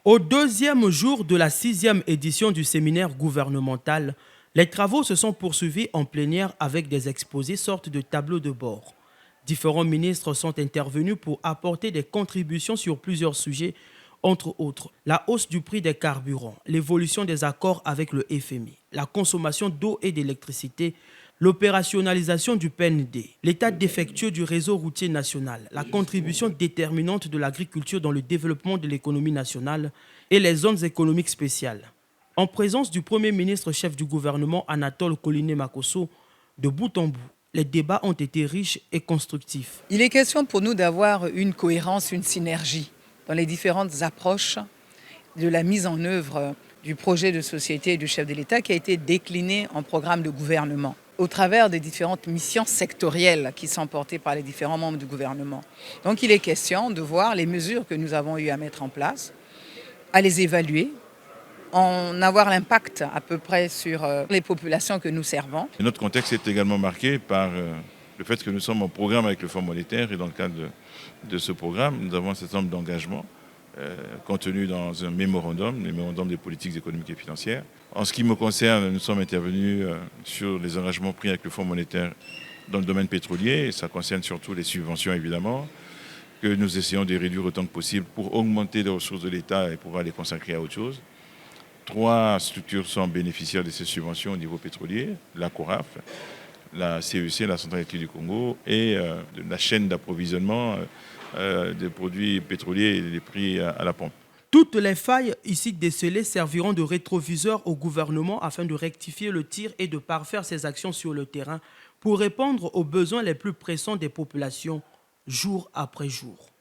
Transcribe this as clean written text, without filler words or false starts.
Au deuxième jour de la 6e édition du séminaire gouvernemental, les travaux se sont poursuivis en plénière avec des exposés sortes de tableaux de bord. Différents ministres sont intervenus pour apporter des contributions sur plusieurs sujets, entre autres la hausse du prix des carburants, l'évolution des accords avec le FMI, la consommation d'eau et d'électricité, l'opérationnalisation du PND, l'état défectueux du réseau routier national, la contribution déterminante de l'agriculture dans le développement de l'économie nationale et les zones économiques spéciales. En présence du Premier ministre chef du gouvernement Anatole Koliné-Makosso, de bout en bout, les débats ont été riches et constructifs. Il est question pour nous d'avoir une cohérence, une synergie dans les différentes approches de la mise en œuvre du projet de société du chef de l'État qui a été décliné en programme de gouvernement au travers des différentes missions sectorielles qui sont portées par les différents membres du gouvernement. Donc il est question de voir les mesures que nous avons eu à mettre en place, à les évaluer, en avoir l'impact à peu près sur les populations que nous servons. Et notre contexte est également marqué par le fait que nous sommes en programme avec le Fonds monétaire et dans le cadre de ce programme, nous avons un certain nombre d'engagements contenus dans un mémorandum, le mémorandum des politiques économiques et financières. En ce qui me concerne, nous sommes intervenus sur les engagements pris avec le Fonds monétaire dans le domaine pétrolier, et ça concerne surtout les subventions évidemment, que nous essayons de réduire autant que possible pour augmenter les ressources de l'État et pouvoir les consacrer à autre chose. 3 structures sont bénéficiaires de ces subventions au niveau pétrolier, la CORAF, la CEC, la Centralité du Congo, et la chaîne d'approvisionnement des produits pétroliers et des prix à la pompe. Toutes les failles ici décelées serviront de rétroviseur au gouvernement afin de rectifier le tir et de parfaire ses actions sur le terrain pour répondre aux besoins les plus pressants des populations jour après jour.